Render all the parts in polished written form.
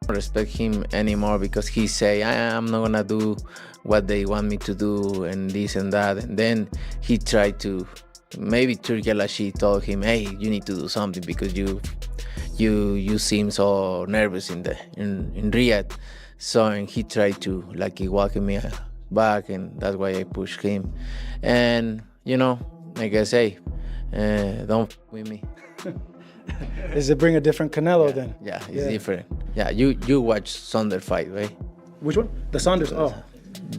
respect him anymore because he say I'm not gonna do what they want me to do and this and that, and then he tried to, maybe Turki Al-Ashi told him, hey, you need to do something because you seem so nervous in Riyadh. So, and he tried to like he walking me back, and that's why I pushed him. And like I say, don't f with me. Does it bring a different Canelo then? Yeah, it's different. Yeah, you watch Saunders fight, right? Which one? The Saunders. Oh,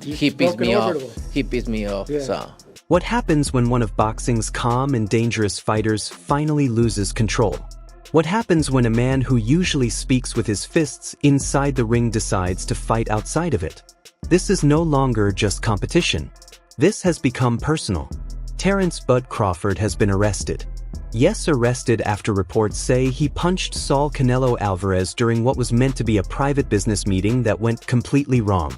he pissed me off. He pissed me off. Yeah. So. What happens when one of boxing's calm and dangerous fighters finally loses control? What happens when a man who usually speaks with his fists inside the ring decides to fight outside of it? This is no longer just competition. This has become personal. Terence "Bud" Crawford has been arrested. Yes, arrested after reports say he punched Saul Canelo Alvarez during what was meant to be a private business meeting that went completely wrong.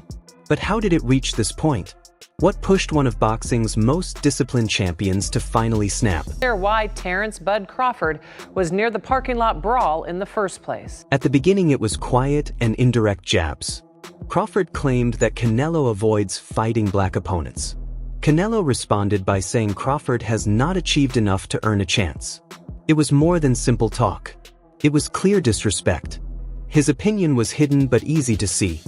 But how did it reach this point? What pushed one of boxing's most disciplined champions to finally snap? Why Terence "Bud" Crawford was near the parking lot brawl in the first place. At the beginning, it was quiet and indirect jabs. Crawford claimed that Canelo avoids fighting black opponents. Canelo responded by saying Crawford has not achieved enough to earn a chance. It was more than simple talk. It was clear disrespect. His opinion was hidden but easy to see.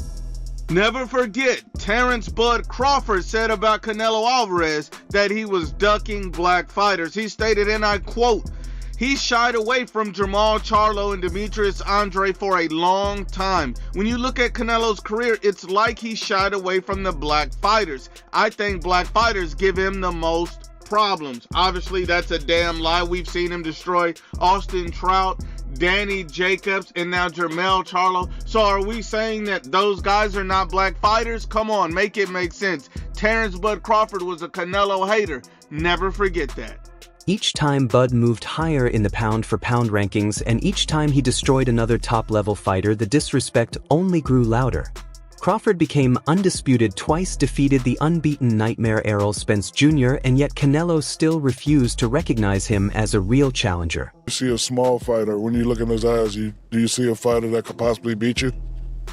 Never forget, Terence "Bud" Crawford said about Canelo Alvarez that he was ducking black fighters. He stated, and I quote, "He shied away from Jamal Charlo and Demetrius Andre for a long time. When you look at Canelo's career, it's like he shied away from the black fighters. I think black fighters give him the most problems." Obviously, that's a damn lie. We've seen him destroy Austin Trout, Danny Jacobs, and now Jermell Charlo. So are we saying that those guys are not black fighters? Come on, make it make sense. Terence "Bud" Crawford was a Canelo hater. Never forget that. Each time Bud moved higher in the pound-for-pound rankings, and each time he destroyed another top-level fighter, the disrespect only grew louder. Crawford became undisputed, twice defeated the unbeaten Nightmare Errol Spence Jr., and yet Canelo still refused to recognize him as a real challenger. You see a small fighter, when you look in his eyes, do you see a fighter that could possibly beat you?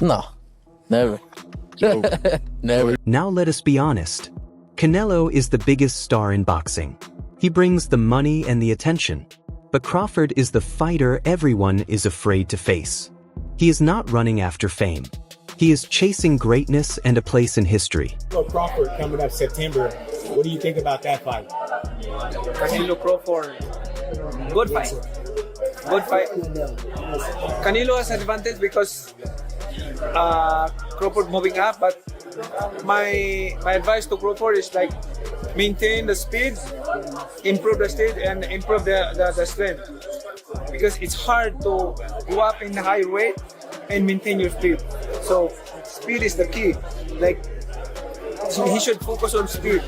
No, never. So, Never. Now let us be honest. Canelo is the biggest star in boxing. He brings the money and the attention. But Crawford is the fighter everyone is afraid to face. He is not running after fame. He is chasing greatness and a place in history. Crawford coming up September. What do you think about that fight? Canelo Crawford. Good fight. Good fight. Canelo has advantage because Crawford moving up, but my advice to Crawford is like maintain the speed, improve the speed, and improve the strength. Because it's hard to go up in the high weight and maintain your speed. So speed is the key. Like he should focus on speed,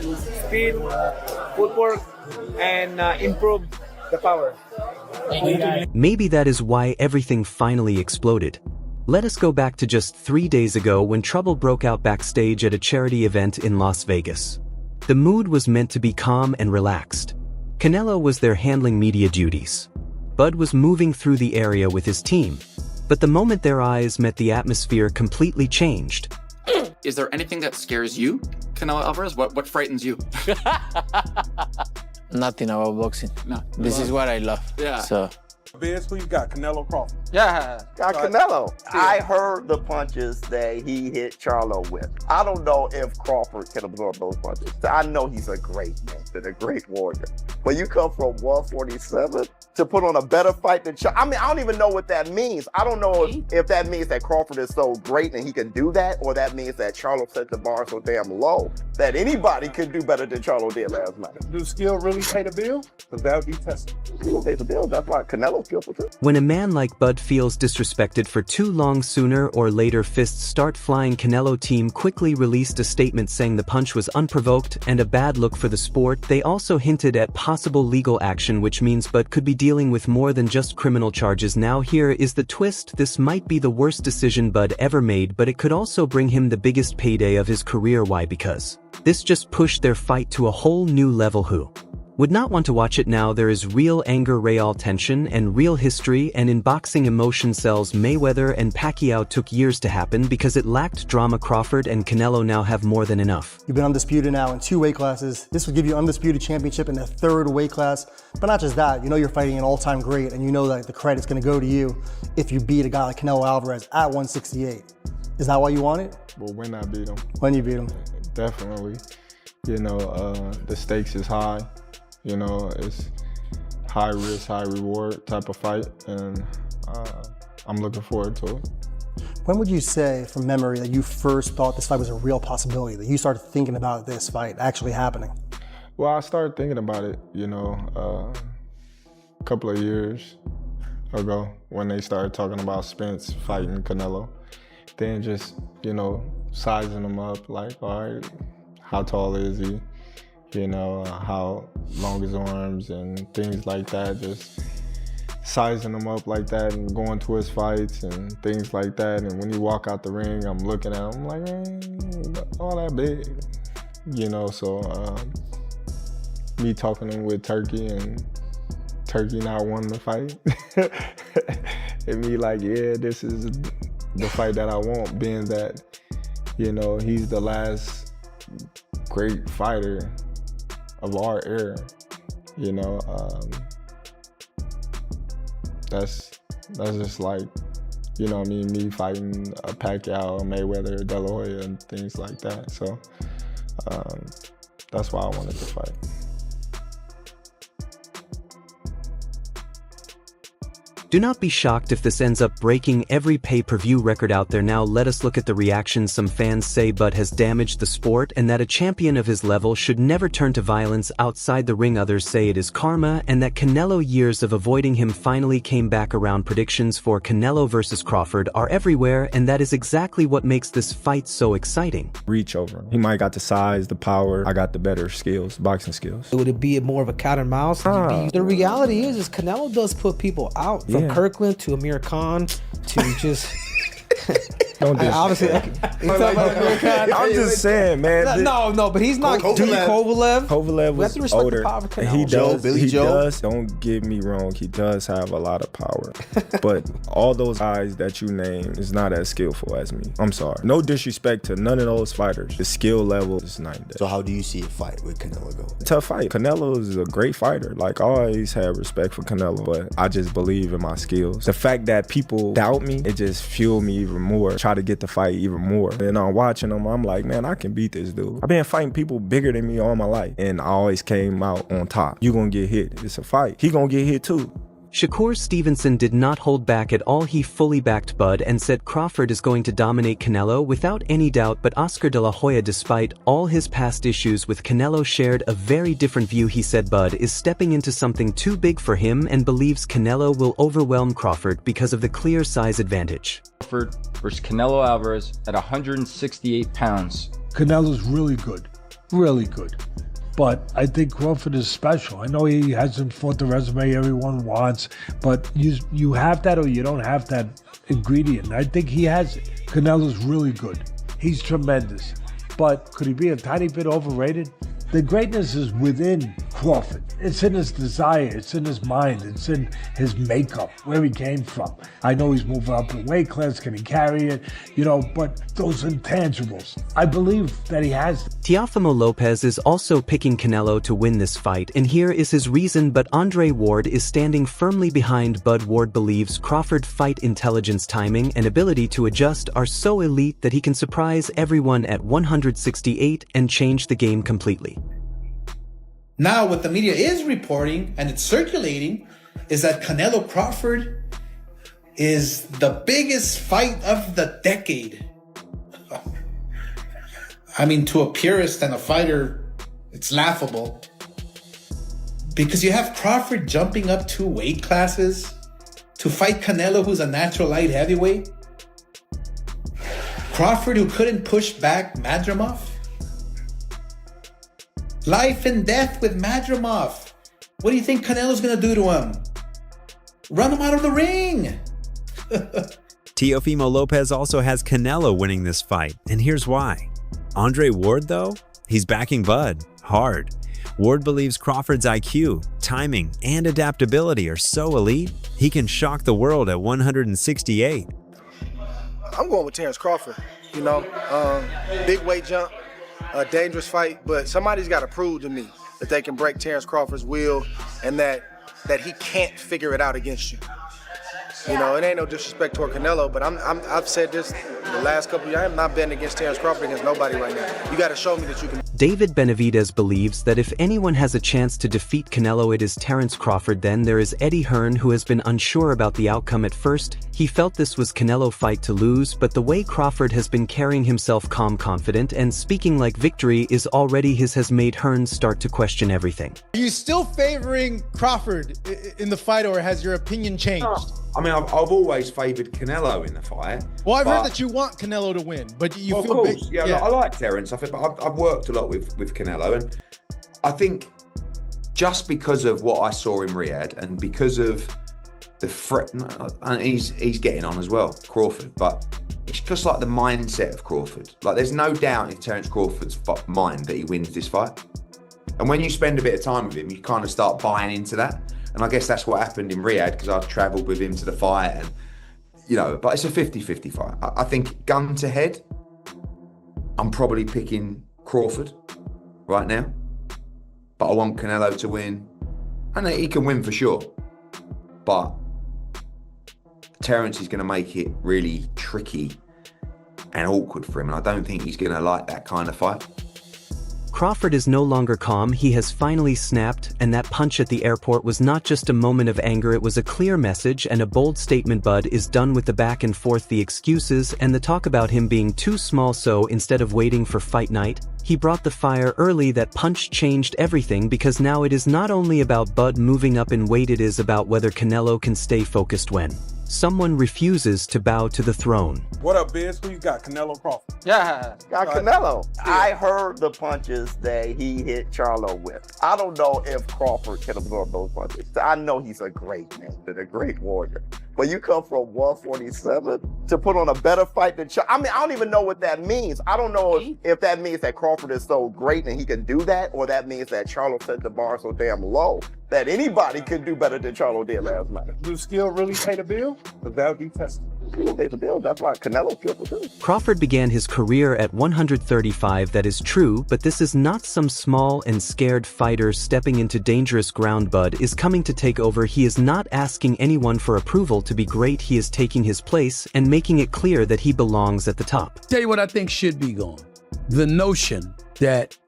footwork, and improve the power. Maybe that is why everything finally exploded. Let us go back to just 3 days ago when trouble broke out backstage at a charity event in Las Vegas. The mood was meant to be calm and relaxed. Canelo was there handling media duties. Bud was moving through the area with his team. But the moment their eyes met, the atmosphere completely changed. Is there anything that scares you, Canelo Alvarez? What frightens you? Nothing about boxing. No. This is what I love. Yeah. So. Biz, who you got? Canelo Crawford. Yeah. Got Canelo. I heard the punches that he hit Charlo with. I don't know if Crawford can absorb those punches. I know he's a great man and a great warrior. But you come from 147 to put on a better fight than Charlo. I mean, I don't even know what that means. I don't know if that means that Crawford is so great and he can do that, or that means that Charlo set the bar so damn low that anybody could do better than Charlo did last night. Do skill really pay the bill? Because that would be tested. Skill pays the bill. That's why Canelo skillful too. When a man like Bud feels disrespected for too long, sooner or later fists start flying. Canelo team quickly released a statement saying the punch was unprovoked and a bad look for the sport. They also hinted at possible legal action, which means Bud could be dealing with more than just criminal charges. Now here is the twist. This might be the worst decision Bud ever made, but it could also bring him the biggest payday of his career. Why? Because this just pushed their fight to a whole new level. Who Would not want to watch it now. There is real anger, real tension, and real history, and in boxing emotion sells. Mayweather and Pacquiao took years to happen because it lacked drama. Crawford and Canelo now have more than enough. You've been undisputed now in 2 weight classes. This would give you undisputed championship in the 3rd weight class. But not just that, you know you're fighting an all-time great, and you know that the credit's gonna go to you if you beat a guy like Canelo Alvarez at 168. Is that why you want it? Well, when I beat him. When you beat him. Definitely. You know, the stakes is high. You know, it's high risk, high reward type of fight, and I'm looking forward to it. When would you say, from memory, that you first thought this fight was a real possibility, that you started thinking about this fight actually happening? Well, I started thinking about it, you know, a couple of years ago when they started talking about Spence fighting Canelo. Then just, you know, sizing him up, like, all right, how tall is he? You know, how long his arms and things like that, just sizing him up like that and going to his fights and things like that. And when he walk out the ring, I'm looking at him like, man, all that big, you know. So me talking to him with Turkey and Turkey not wanting to fight, and me like, yeah, this is the fight that I want, being that, you know, he's the last great fighter of our era, you know. That's just like, you know what I mean, me fighting a Pacquiao, a Mayweather, De La Hoya, and things like that. So that's why I wanted to fight. Do not be shocked if this ends up breaking every pay-per-view record out there. Now let us look at the reactions. Some fans say Bud has damaged the sport and that a champion of his level should never turn to violence outside the ring. Others say it is karma and that Canelo years of avoiding him finally came back around. Predictions for Canelo versus Crawford are everywhere, and that is exactly what makes this fight so exciting. Reach over him. He might got the size, the power. I got the better skills, boxing skills. Would it be more of a cat and mouse? The reality is Canelo does put people out. From Kirkland to Amir Khan to just don't do obviously I'm just saying, man. No, but he's not Kovalev was older. He does. Don't get me wrong, he does have a lot of power. But all those guys that you name is not as skillful as me. I'm sorry. No disrespect to none of those fighters. The skill level is night and day. So how do you see a fight with Canelo go? Tough fight. Canelo is a great fighter. Like, I always had respect for Canelo, but I just believe in my skills. The fact that people doubt me, it just fueled me even more. Try to get the fight even more. And I'm watching them, I'm like, man, I can beat this dude. I've been fighting people bigger than me all my life, and I always came out on top. You gonna get hit. It's a fight. He gonna get hit too. Shakur Stevenson did not hold back at all. He fully backed Bud and said Crawford is going to dominate Canelo without any doubt. But Oscar De La Hoya, despite all his past issues with Canelo, shared a very different view. He said Bud is stepping into something too big for him and believes Canelo will overwhelm Crawford because of the clear size advantage. Crawford versus Canelo Alvarez at 168 pounds. Canelo's really good, really good. But I think Crawford is special. I know he hasn't fought the resume everyone wants, but you have that or you don't have that ingredient. I think he has it. Canelo's really good. He's tremendous. But could he be a tiny bit overrated? The greatness is within Crawford. It's in his desire, it's in his mind, it's in his makeup, where he came from. I know he's moving up in weight class, can he carry it? You know, but those intangibles, I believe that he has. Teofimo Lopez is also picking Canelo to win this fight, and here is his reason. But Andre Ward is standing firmly behind Bud. Ward believes Crawford fight intelligence, timing, and ability to adjust are so elite that he can surprise everyone at 168 and change the game completely. Now, what the media is reporting, and it's circulating, is that Canelo Crawford is the biggest fight of the decade. I mean, to a purist and a fighter, it's laughable. Because you have Crawford jumping up 2 weight classes to fight Canelo, who's a natural light heavyweight. Crawford, who couldn't push back Madrimov. Life and death with Madrimov. What do you think Canelo's gonna do to him? Run him out of the ring! Teofimo Lopez also has Canelo winning this fight, and here's why. Andre Ward, though, he's backing Bud hard. Ward believes Crawford's IQ, timing, and adaptability are so elite, he can shock the world at 168. I'm going with Terence Crawford. You know, big weight jump, a dangerous fight, but somebody's got to prove to me that they can break Terence Crawford's will and that he can't figure it out against you. You know, it ain't no disrespect toward Canelo, but I've said this the last couple of years. I'm not betting against Terence Crawford against nobody right now. You got to show me that you can. David Benavidez believes that if anyone has a chance to defeat Canelo, it is Terence Crawford. Then there is Eddie Hearn, who has been unsure about the outcome at first. He felt this was Canelo fight to lose, but the way Crawford has been carrying himself calm, confident, and speaking like victory is already his has made Hearn start to question everything. Are you still favoring Crawford in the fight, or has your opinion changed? I mean, I've always favoured Canelo in the fight. Well, I've heard that you want Canelo to win, but you feel... Of course, yeah. I like Terence. I've worked a lot with Canelo, and I think just because of what I saw in Riyadh and because of the threat, and he's getting on as well, Crawford, but it's just like the mindset of Crawford. Like, there's no doubt in Terence Crawford's mind that he wins this fight. And when you spend a bit of time with him, you kind of start buying into that. And I guess that's what happened in Riyadh, because I've travelled with him to the fight, and, you know, but it's a 50-50 fight. I think gun to head, I'm probably picking Crawford right now, but I want Canelo to win. I know he can win for sure, but Terence is going to make it really tricky and awkward for him, and I don't think he's going to like that kind of fight. Crawford is no longer calm. He has finally snapped, and that punch at the airport was not just a moment of anger, it was a clear message and a bold statement. Bud is done with the back and forth, the excuses, and the talk about him being too small, so instead of waiting for fight night, he brought the fire early. That punch changed everything, because now it is not only about Bud moving up in weight, it is about whether Canelo can stay focused when someone refuses to bow to the throne. What up, Biz? Who you got? Canelo Crawford? Yeah, got Canelo. I heard the punches that he hit Charlo with. I don't know if Crawford can absorb those punches. I know he's a great man and a great warrior. But you come from 147 to put on a better fight than Charlo. I mean, I don't even know what that means. I don't know if that means that Crawford is so great and he can do that, or that means that Charlo set the bar so damn low that anybody could do better than Charlo did last night. Do skill really pay the bill? The value tested. Pay the bill. That's why Canelo killed too. Crawford began his career at 135, that is true, but this is not some small and scared fighter stepping into dangerous ground. Bud is coming to take over. He is not asking anyone for approval to be great. He is taking his place and making it clear that he belongs at the top. Tell you what I think should be gone. The notion that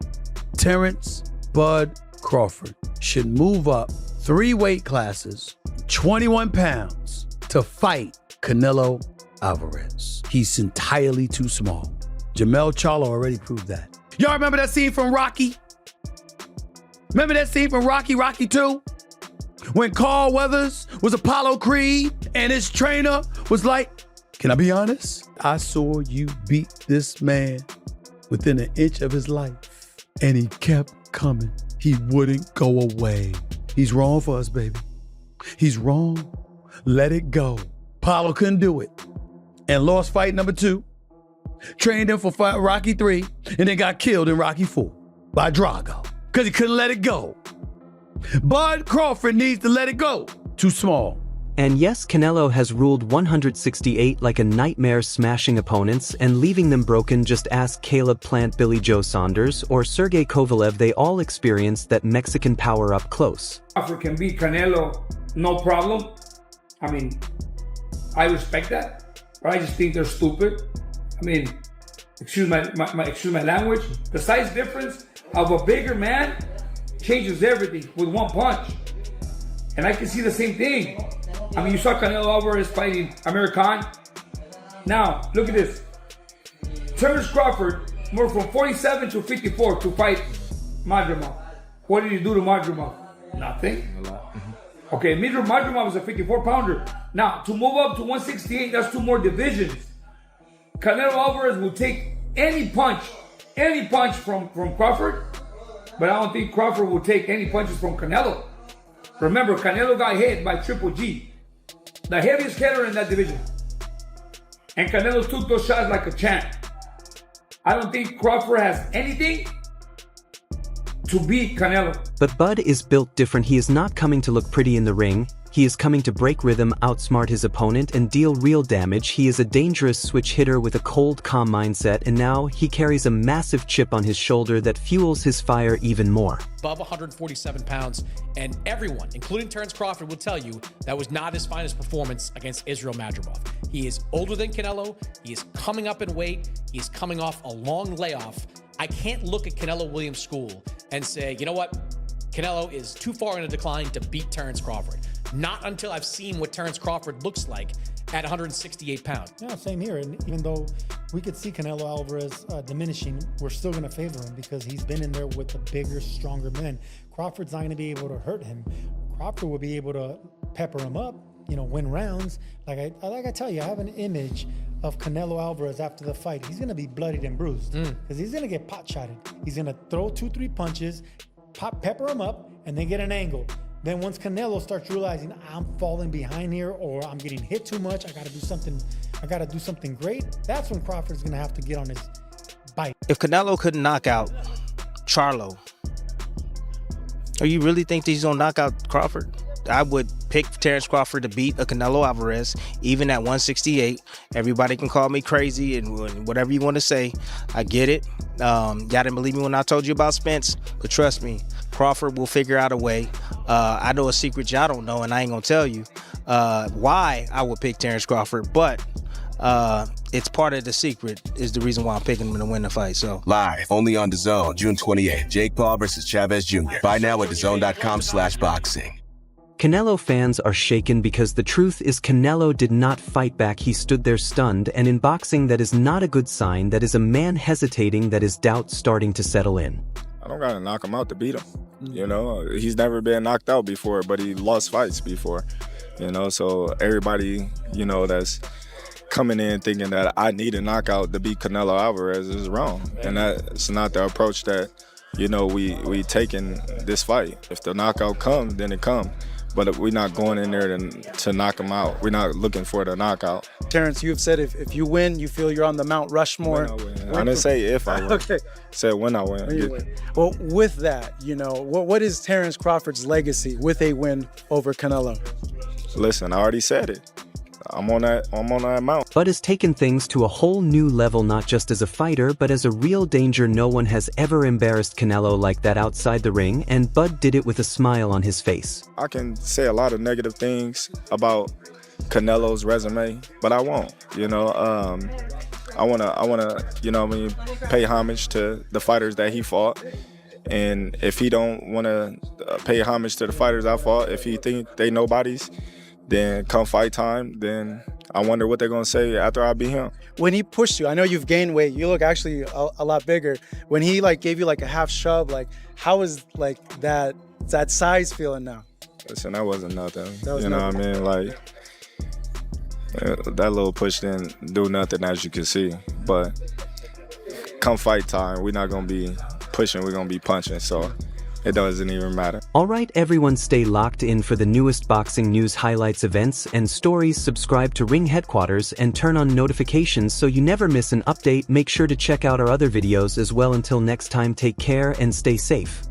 Terence Bud Crawford should move up 3 weight classes, 21 pounds, to fight Canelo Alvarez. He's entirely too small. Jermell Charlo already proved that. Y'all remember that scene from Rocky? Remember that scene from Rocky 2? When Carl Weathers was Apollo Creed and his trainer was like, can I be honest? I saw you beat this man within an inch of his life, and he kept coming. He wouldn't go away. He's wrong for us, baby. He's wrong. Let it go. Apollo couldn't do it and lost fight number 2, trained him for fight Rocky 3, and then got killed in Rocky 4 by Drago because he couldn't let it go. Bud Crawford needs to let it go. Too small. And yes, Canelo has ruled 168 like a nightmare, smashing opponents and leaving them broken. Just ask Caleb Plant, Billy Joe Saunders, or Sergey Kovalev. They all experienced that Mexican power up close. Crawford can beat Canelo, no problem. I mean, I respect that, but I just think they're stupid. I mean, excuse my language. The size difference of a bigger man changes everything with one punch. And I can see the same thing. I mean, you saw Canelo Alvarez fighting Amir Khan. Now, look at this. Terence Crawford moved from 47 to 54 to fight Madrimov. What did he do to Madrimov? Nothing. Okay, Madrimov was a 54-pounder. Now, to move up to 168, that's 2 more divisions. Canelo Alvarez will take any punch from Crawford, but I don't think Crawford will take any punches from Canelo. Remember, Canelo got hit by Triple G, the heaviest hitter in that division. And Canelo took those shots like a champ. I don't think Crawford has anything to beat Canelo. But Bud is built different. He is not coming to look pretty in the ring. He is coming to break rhythm, outsmart his opponent, and deal real damage. He is a dangerous switch hitter with a cold, calm mindset, and now he carries a massive chip on his shoulder that fuels his fire even more. Above 147 pounds, and everyone, including Terence Crawford, will tell you that was not his finest performance against Israel Madrimov. He is older than Canelo. He is coming up in weight. He is coming off a long layoff. I can't look at Canelo Williams' school and say, you know what? Canelo is too far in a decline to beat Terence Crawford. Not until I've seen what Terence Crawford looks like at 168 pounds. Yeah, same here. And even though we could see Canelo Alvarez diminishing, we're still going to favor him because he's been in there with the bigger, stronger men. Crawford's not going to be able to hurt him. Crawford will be able to pepper him up, you know, win rounds. Like I tell you, I have an image of Canelo Alvarez after the fight. He's going to be bloodied and bruised because he's going to get pot-shotted. He's going to throw 2-3 punches, pepper him up, and then get an angle. Then once Canelo starts realizing I'm falling behind here or I'm getting hit too much, I gotta do something great, that's when Crawford's gonna have to get on his bike. If Canelo couldn't knock out Charlo, or you really think that he's gonna knock out Crawford? I would pick Terence Crawford to beat a Canelo Alvarez, even at 168. Everybody can call me crazy and whatever you want to say. I get it. Y'all didn't believe me when I told you about Spence, but trust me, Crawford will figure out a way. I know a secret y'all don't know, and I ain't gonna tell you why I would pick Terence Crawford, but it's part of the secret is the reason why I'm picking him to win the fight. So live only on DAZN, June 28th. Jake Paul versus Chavez Jr. Buy now at DAZN.com/boxing. Canelo fans are shaken because the truth is Canelo did not fight back. He stood there stunned, and in boxing that is not a good sign. That is a man hesitating, that is doubt starting to settle in. I don't gotta knock him out to beat him. You know, he's never been knocked out before, but he lost fights before. You know, so everybody, you know, that's coming in thinking that I need a knockout to beat Canelo Alvarez is wrong. And that's not the approach that, you know, we taking this fight. If the knockout comes, then it comes. But we're not going in there to knock him out. We're not looking for the knockout. Terence, you've said if you win, you feel you're on the Mount Rushmore. When I win. I didn't say if I win. Okay. Said when I win. When you win. Well, with that, you know, what is Terence Crawford's legacy with a win over Canelo? Listen, I already said it. I'm on that mount. Bud has taken things to a whole new level, not just as a fighter, but as a real danger. No one has ever embarrassed Canelo like that outside the ring, and Bud did it with a smile on his face. I can say a lot of negative things about Canelo's resume, but I won't. You know, I wanna, you know, pay homage to the fighters that he fought. And if he don't wanna pay homage to the fighters I fought, if he think they nobodies, then come fight time, then I wonder what they're gonna say after I beat him. When he pushed you, I know you've gained weight. You look actually a lot bigger. When he like gave you like a half shove, like how is like that size feeling now? Listen, that wasn't nothing. That was nothing. What I mean? Like that little push didn't do nothing, as you can see. But come fight time, we're not gonna be pushing. We're gonna be punching. So. It doesn't even matter. All right, everyone, stay locked in for the newest boxing news, highlights, events, and stories. Subscribe to Ring Headquaterzz and turn on notifications so you never miss an update. Make sure to check out our other videos as well. Until next time, take care and stay safe.